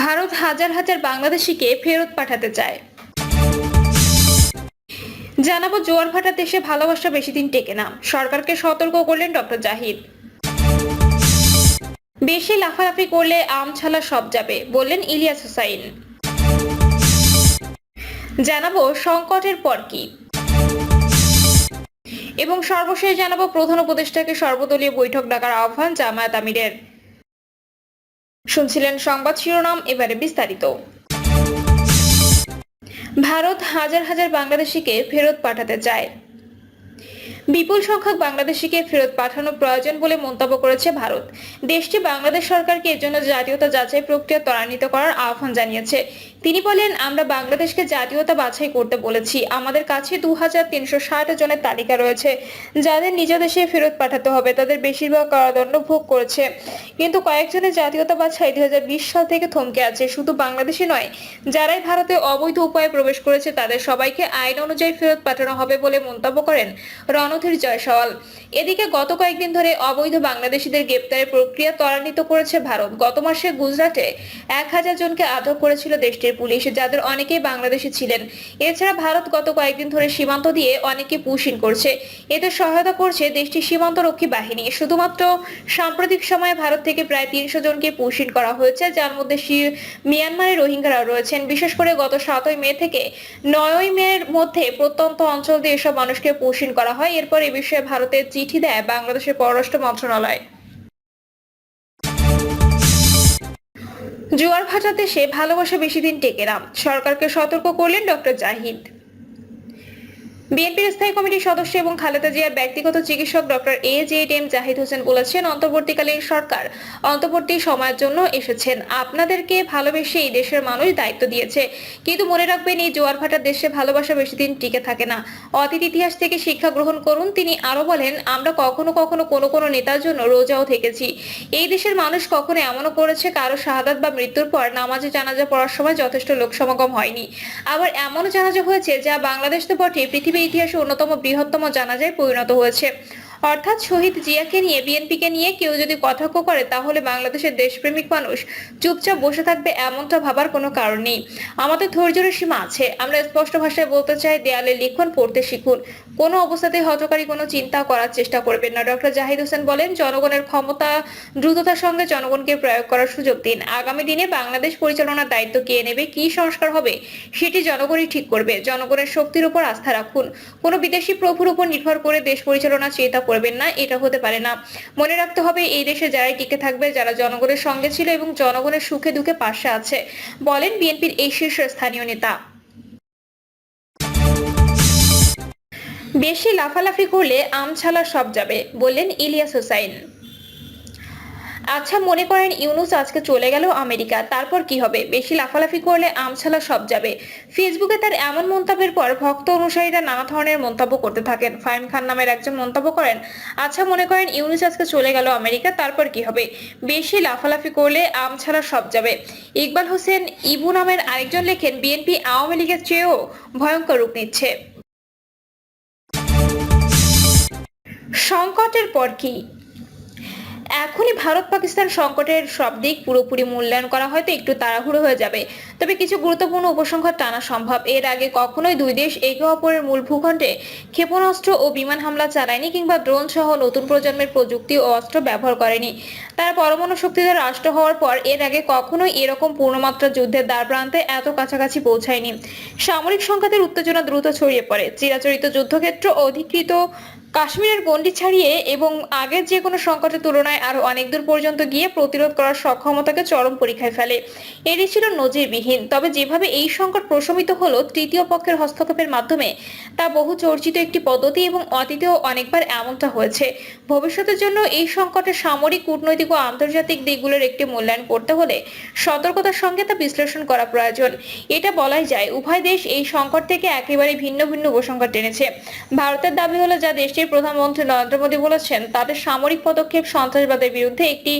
ভারত হাজার হাজার বাংলাদেশিকে ফেরত পাঠাতে চায়। জানাবো, জোয়ার ভাটার দেশে ভালোবাসা বেশি দিন টেকে না, সরকারকে সতর্ক করলেন ডক্টর জাহিদ। বেশি লাফালাফি করলে আম ছালা সব যাবে, বললেন ইলিয়াস হুসাইন। জানাবো সংকটের পর কি, এবং সর্বশেষ জানাবো প্রধান উপদেষ্টাকে সর্বদলীয় বৈঠক ডাকার আহ্বান জামায়াত আমিরের। শুনছিলেন সংবাদ শিরোনাম, এবারে বিস্তারিত। ভারত হাজার হাজার বাংলাদেশিকে ফেরত পাঠাতে চায়। বিপুল সংখ্যক বাংলাদেশিকে ফেরত পাঠানো প্রয়োজন বলে মন্তব্য করেছে ভারত। দেশটি বাংলাদেশ সরকারকে এর জন্য জাতীয়তা যাচাই প্রক্রিয়া ত্বরান্বিত করার আহ্বান জানিয়েছে। তিনি বলেন, আমরা বাংলাদেশকে জাতীয়তা বাছাই করতে বলেছি। আমাদের কাছে 2360 জনের তালিকা রয়েছে যাদের নিজ দেশে ফেরত পাঠাতে হবে। তাদের বেশিরভাগ কারাদণ্ড ভোগ করেছে, কিন্তু কয়েকজনের জাতীয়তা বাছাই 2020 সাল থেকে থমকে আছে। শুধু বাংলাদেশি নয়, যারাই ভারতে অবৈধ উপায়ে প্রবেশ করেছে তাদের সবাইকে আইন অনুযায়ী ফেরত পাঠানো হবে বলে মন্তব্য করেন রণধীর জয়সওয়াল। এদিকে গত কয়েকদিন ধরে অবৈধ বাংলাদেশিদের গ্রেপ্তারের প্রক্রিয়া ত্বরান্বিত করেছে ভারত। গত মাসে গুজরাটে 1000 জনকে আটক করেছিল দেশটির পুলিশ, যাদের অনেকেই বাংলাদেশি ছিলেন। এছাড়া ভারত গত কয়েকদিন ধরে সীমান্ত দিয়ে অনেকে পুশিং করছে। এতে সহায়তা করছে দেশটির সীমান্তরক্ষী বাহিনী। শুধুমাত্র সাম্প্রতিক সময়ে ভারত থেকে প্রায় 300 জনকে পুশিং করা হয়েছে, যার মধ্যে মিয়ানমারের রোহিঙ্গারাও রয়েছেন। বিশেষ করে গত 7 মে থেকে 9 মের মধ্যে প্রত্যন্ত অঞ্চল দিয়ে এসব মানুষকে পুশিং করা হয়। এরপর এ বিষয়ে ভারতের চিঠি দেয় বাংলাদেশের পররাষ্ট্র মন্ত্রণালয়। জোয়ার ভাটার দেশে ভালোবাসা বেশি দিন টেকে না, সরকারকে সতর্ক করলেন ডক্টর জাহিদ। বিএনপির স্থায়ী কমিটির সদস্য এবং খালেদা জিয়ার ব্যক্তিগত চিকিৎসক ডক্টর এজেএম জাহিদ হোসেন বলেছেন, অন্তর্বর্তীকালীন সরকার অন্তর্বর্তী সময়ের জন্য এসেছেন। আপনাদেরকে ভালোবেসে এই দেশের মানুষ দায়িত্ব দিয়েছে, কিন্তু মনে রাখবেন, এই জোয়ার ভাটার দেশে ভালোবাসা বেশি দিন টিকে থাকে না। অতীত ইতিহাস থেকে শিক্ষা গ্রহণ করুন। তিনি আরো বলেন, আমরা কখনো কখনো কোনো নেতার জন্য রোজাও থেকেছি। এই দেশের মানুষ কখনো এমনও করেছে, কারো শাহাদাত বা মৃত্যুর পর নামাজে জানাজা পড়ার সময় যথেষ্ট লোক সমাগম হয়নি। আবার এমনও জানাজা হয়েছে যা বাংলাদেশ তো বটে, পৃথিবীর ইতিহাসে অন্যতম বৃহত্তম জানাজায় পরিণত হয়েছে। অর্থাৎ শহীদ জিয়াকে নিয়ে, বিএনপিকে নিয়ে কেউ যদি কটাক্ষ করে, তাহলে বাংলাদেশের দেশপ্রেমিক মানুষ চুপচাপ বসে থাকবে এমনটা ভাবার কোনো কারণ নেই। আমাদের ধৈর্যের সীমা আছে। আমরা স্পষ্ট ভাষায় বলতে চাই, দেয়ালে লিখুন, পড়তে শিখুন। কোনো অবস্থাতেই হঠকারী কোনো চিন্তা করার চেষ্টা করবেন না। ডক্টর জাহিদ হোসেন বলেন, জনগণের ক্ষমতা দ্রুততার সঙ্গে জনগণকে প্রয়োগ করার সুযোগ দিন। আগামী দিনে বাংলাদেশ পরিচালনার দায়িত্ব কে নেবে, কি সংস্কার হবে, সেটি জনগণই ঠিক করবে। জনগণের শক্তির উপর আস্থা রাখুন। কোনো বিদেশি প্রভুর উপর নির্ভর করে দেশ পরিচালনা চিন্তা করবেন না, এটা হতে পারে না। মনে রাখতে হবে, এই দেশে যারাই টিকে থাকবে, যারা জনগণের সঙ্গে ছিল এবং জনগণের সুখে দুঃখে পাশে আছে, বলেন বিএনপির এই শীর্ষস্থানীয় নেতা। বেশি লাফালাফি করলে আম ছালা সব যাবে, বললেন ইলিয়াস হুসাইন। আচ্ছা, মনে করেন ইউনূস আজকে চলে গেল আমেরিকা, তারপর কি হবে? বেশি লাফালাফি করলে আমছালা সব যাবে। ফেসবুকে তার এমন মন্তব্যের পর ভক্ত অনুসারীরা নানা ধরনের মন্তব্য করতে থাকেন। ফাহিম খান নামের একজন মন্তব্য করেন, আচ্ছা, মনে করেন ইউনূস আজকে চলে গেল আমেরিকা, তারপর কি হবে? বেশি লাফালাফি করলে আমছালা সব যাবে। ইকবাল হোসেন ইবু নামের আরেকজন লেখেন, বিএনপি আওয়ামী লীগের চেয়েও ভয়ঙ্কর রূপ নিচ্ছে। সংকটের পর কি? এখনই ভারত পাকিস্তান সংকটের সব দিক পুরোপুরি মূল্যায়ন করা হয়তো একটু তাড়াহুড়ো হয়ে যাবে, তবে কিছু গুরুত্বপূর্ণ উপসংহার টানা সম্ভব। এর আগে কখনোই দুই দেশ একে অপরের মূল ভূখণ্ডে ক্ষেপণাস্ত্র ও বিমান হামলা চালায়নি, কিংবা ড্রোন সহ নতুন প্রজন্মের প্রযুক্তি ও অস্ত্র ব্যবহার করেনি। তারা পরমাণু শক্তিধর রাষ্ট্র হওয়ার পর এর আগে কখনোই এরকম পূর্ণমাত্রা যুদ্ধের দ্বারপ্রান্তে এত কাছাকাছি পৌঁছায়নি। সামরিক সংঘাতের উত্তেজনা দ্রুত ছড়িয়ে পড়ে। চিরাচরিত যুদ্ধক্ষেত্র অধিকৃত কাশ্মীরের গণ্ডি ছাড়িয়ে এবং আগের যে কোনো সংকটের তুলনায় আরো অনেক দূর পর্যন্ত গিয়ে প্রতিরোধ করার সক্ষমতাকে চরম পরীক্ষায় ফেলে। এটি ছিল নজিরবিহীন। তবে যেভাবে এই সংকট প্রশমিত হলো তৃতীয় পক্ষের হস্তক্ষেপের মাধ্যমে, তা বহু চর্চিত একটি পদ্ধতি, এবং অতীতেও অনেকবার এমনটা হয়েছে। ভবিষ্যতের জন্য এই সংকটের সামরিক, কূটনৈতিক ও আন্তর্জাতিক দিকগুলোর একটি মূল্যায়ন করতে হলে সতর্কতার সঙ্গে তা বিশ্লেষণ করা প্রয়োজন। এটা বলাই যায়, উভয় দেশ এই সংকট থেকে একেবারে ভিন্ন ভিন্ন উপসংহার টেনেছে। ভারতের দাবি হলো, যা দেশটির দেশটির প্রধানমন্ত্রী নরেন্দ্র মোদী বলেছেন, তাদের সামরিক পদক্ষেপ সন্ত্রাসবাদের বিরুদ্ধে একটি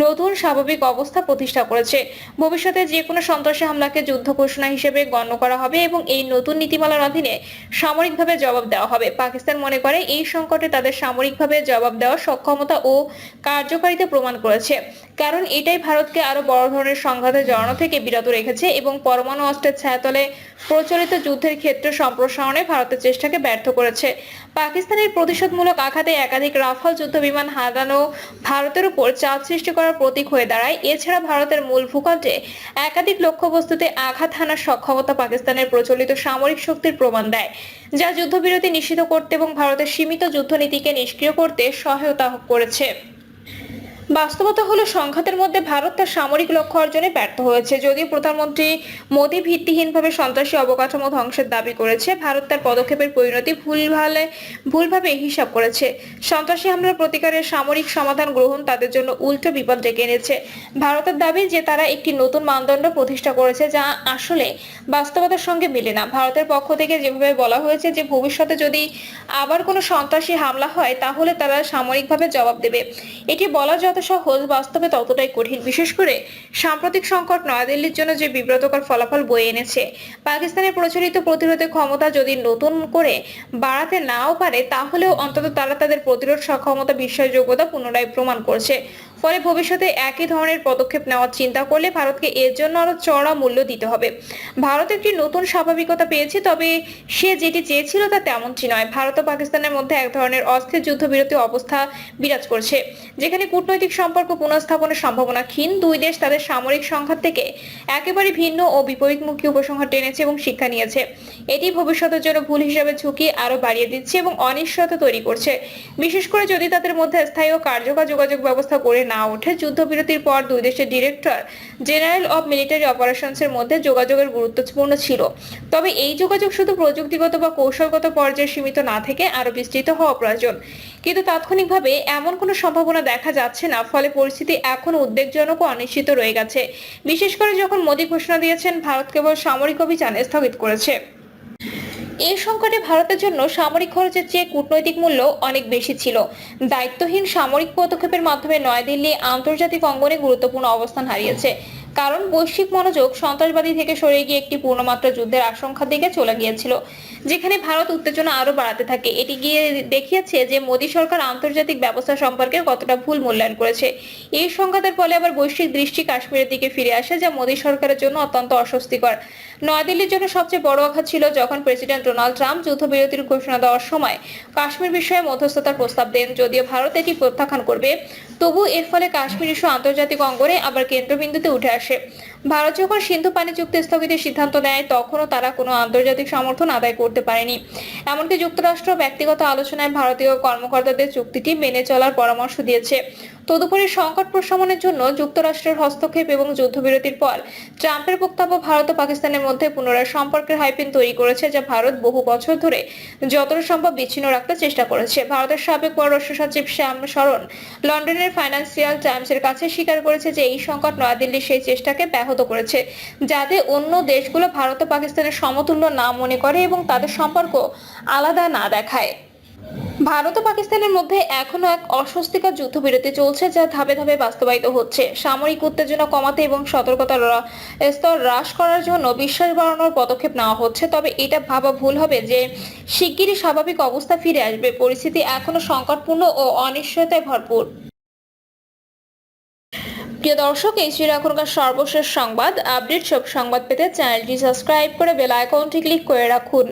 নতুন স্বাভাবিক অবস্থা প্রতিষ্ঠা করেছে। ভবিষ্যতে যে কোনো সন্ত্রাসী হামলাকে যুদ্ধ ঘোষণা হিসেবে গণ্য করা হবে এবং এই নতুন নীতিমালার অধীনে সামরিকভাবে জবাব দেওয়া হবে। পাকিস্তান মনে করে এই সংকটে তাদের সামরিকভাবে জবাব দেওয়ার সক্ষমতা ও কার্যকারিতা প্রমাণ করেছে, কারণ এটাই ভারতকে আরো বড় ধরনের সংঘাতে জড়ানো থেকে বিরত রেখেছে এবং পরমাণু অস্ত্রের ছায়াতলে প্রচলিত যুদ্ধের ক্ষেত্রে সম্প্রসারণে ভারতের চেষ্টাকে ব্যর্থ করেছে। পাকিস্তানের প্রতিশোধমূলক আঘাতে একাধিক রাফাল যুদ্ধ বিমান হারানো ভারতের উপর চাপ সৃষ্টি করার প্রতীক হয়ে দাঁড়ায়। এছাড়া ভারতের মূল ভূখণ্ডে একাধিক লক্ষ্যবস্তুতে আঘাত হানার সক্ষমতা পাকিস্তানের প্রচলিত সামরিক শক্তির প্রমাণ দেয়, যা যুদ্ধবিরতি নিশ্চিত করতে এবং ভারতের সীমিত যুদ্ধনীতিকে নিষ্ক্রিয় করতে সহায়তা করেছে। বাস্তবতা হলো, সংঘাতের মধ্যে ভারত তার সামরিক লক্ষ্য অর্জনে ব্যর্থ হয়েছে। যদিও প্রধানমন্ত্রী মোদী ভিত্তিহীনভাবে সন্ত্রাসী অবকাঠামো ধ্বংসের দাবি করেছে, ভারত তার পদক্ষেপের পরিণতি ভুলভাবে হিসাব করেছে। সন্ত্রাসী হামলার প্রতিকারের সামরিক সমাধান গ্রহণ তাদের জন্য উল্টো বিপদ ডেকে এনেছে। ভারতের দাবি যে তারা একটি নতুন মানদণ্ড প্রতিষ্ঠা করেছে, যা আসলে বাস্তবতার সঙ্গে মেলে না। ভারতের পক্ষ থেকে যেভাবে বলা হয়েছে যে ভবিষ্যতে যদি আবার কোনো সন্ত্রাসী হামলা হয় তাহলে তারা সামরিকভাবে জবাব দেবে, এটি বলা যত সহজ, বাস্তবে ততটাই কঠিন। বিশেষ করে সাম্প্রতিক সংকট নয়াদিল্লির জন্য যে বিব্রতকর ফলাফল বয়ে এনেছে। পাকিস্তানের প্রচলিত প্রতিরোধের ক্ষমতা যদি নতুন করে বাড়াতে নাও পারে, তাহলেও অন্তত তারা তাদের প্রতিরোধ সক্ষমতা বিশ্বাসযোগ্যতা পুনরায় প্রমাণ করছে। ফলে ভবিষ্যতে একই ধরনের পদক্ষেপ নেওয়ার চিন্তা করলে ভারতকে এর জন্য আরো চড়া মূল্য দিতে হবে। ভারত একটি নতুন স্বাভাবিকতা পেয়েছে, তবে সে যেটি চেয়েছিল তা তেমনটি নয়। ভারত ও পাকিস্তানের মধ্যে এক ধরনের অস্থির যুদ্ধবিরতি অবস্থা বিরাজ করছে, যেখানে কূটনৈতিক সম্পর্ক পুনঃস্থাপনের সম্ভাবনা ক্ষীণ। দুই দেশ তাদের সামরিক সংঘাত থেকে একেবারে ভিন্ন ও বিপরীতমুখী উপসংহার টেনেছে এবং শিক্ষা নিয়েছে। এটি ভবিষ্যতের জন্য ভুল হিসাবে ঝুঁকি আরো বাড়িয়ে দিচ্ছে এবং অনিশ্চয়তা তৈরি করছে, বিশেষ করে যদি তাদের মধ্যে স্থায়ী ও কার্যকর যোগাযোগ ব্যবস্থা গড়ে না ওঠে। যুদ্ধবিরতির পর দুই দেশের ডিরেক্টর জেনারেল অব মিলিটারি অপারেশনসের মধ্যে যোগাযোগের গুরুত্বপূর্ণ ছিল, তবে এই যোগাযোগ শুধু প্রযুক্তিগত বা কৌশলগত পর্যায়ে সীমিত না থেকে আরো বিস্তৃত হওয়া প্রয়োজন। কিন্তু তাৎক্ষণিকভাবে এমন কোনো সম্ভাবনা দেখা যাচ্ছে না, ফলে পরিস্থিতি এখন উদ্বেগজনক ও অনিশ্চিত রয়ে গেছে, বিশেষ করে যখন মোদী ঘোষণা দিয়েছেন ভারত কেবল সামরিক অভিযান স্থগিত করেছে। এই সংকটে ভারতের জন্য সামরিক খরচের চেয়ে কূটনৈতিক মূল্য অনেক বেশি ছিল। দায়িত্বহীন সামরিক পদক্ষেপের মাধ্যমে নয়াদিল্লি আন্তর্জাতিক অঙ্গনে গুরুত্বপূর্ণ অবস্থান হারিয়েছে, কারণ বৈশ্বিক মনোযোগ সন্ত্রাসবাদী থেকে সরে গিয়ে একটি পূর্ণমাত্রা যুদ্ধের আশঙ্কার দিকে চলে গিয়েছিল, যেখানে ভারত উত্তেজনা আরো বাড়াতে থাকে। এটি গিয়ে দেখিয়েছে যে মোদী সরকার আন্তর্জাতিক ব্যবস্থা সম্পর্কে কতটা ভুল মূল্যায়ন করেছে। এই সংঘাতের ফলে আবার বৈশ্বিক দৃষ্টি কাশ্মীরের দিকে ফিরে আসে, যা মোদী সরকারের জন্য অত্যন্ত অস্বস্তিকর। নয়াদিল্লির জন্য সবচেয়ে বড় আঘাত ছিল যখন প্রেসিডেন্ট ডোনাল্ড ট্রাম্প যুদ্ধবিরতির ঘোষণা দেওয়ার সময় কাশ্মীর বিষয়ে মধ্যস্থতার প্রস্তাব দেন। যদিও ভারত এটি প্রত্যাখ্যান করবে, তবু এর ফলে কাশ্মীর ইস্যু আন্তর্জাতিক অঙ্গনে আবার কেন্দ্রবিন্দুতে উঠে আসে। ভারত যখন সিন্ধু পানি চুক্তি স্থগিতের সিদ্ধান্ত নেয়, তখনও তারা কোনো আন্তর্জাতিক সমর্থন আদায় করতে পারেনি। এমনকি যুক্তরাষ্ট্র ব্যক্তিগত আলোচনায় ভারতীয় কর্মকর্তাদের চুক্তিটি মেনে চলার পরামর্শ দিয়েছে। তদুপরি সংকট প্রশমনের জন্য যুক্তরাষ্ট্রের হস্তক্ষেপ এবং যুদ্ধবিরতির পর ট্রাম্পের বক্তব্য ভারত ও পাকিস্তানের মধ্যে পুনরায় সম্পর্কের হাইপিন তৈরি করেছে, যা ভারত বহু বছর ধরে যতটা সম্ভব বিচ্ছিন্ন রাখতে চেষ্টা করেছে। ভারতের সাবেক পররাষ্ট্র সচিব শ্যাম শরণ লন্ডনের ফাইন্যান্সিয়াল টাইমসের কাছে স্বীকার করেছে যে এই সংকট নয়াদিল্লির সেই চেষ্টাকে ব্যাহত করেছে, যাতে অন্য দেশগুলো ভারত ও পাকিস্তানের সমতুল্য না মনে করে এবং তাদের সম্পর্ক আলাদা না দেখায়। ভারত ও পাকিস্তানের মধ্যে এখনো এক অস্বস্তিকর যুদ্ধবিরতি চলছে, যা ধাপে ধাপে বাস্তবায়িত হচ্ছে। সামরিক উত্তেজনা কমাতে এবং সতর্কতার স্তর হ্রাস করার জন্য বিশ্বাস বাড়ানোর পদক্ষেপ নেওয়া হচ্ছে, তবে এটা ভাবা ভুল হবে যে শিগগিরই স্বাভাবিক অবস্থা ফিরে আসবে। পরিস্থিতি এখনো সংকটপূর্ণ ও অনিশ্চয়তায় ভরপুর। প্রিয় দর্শক, এই ছিল এখনকার সর্বশেষ সংবাদ আপডেট। সব সংবাদ পেতে চ্যানেলটি সাবস্ক্রাইব করে বেল আইকনটি ক্লিক করে রাখুন।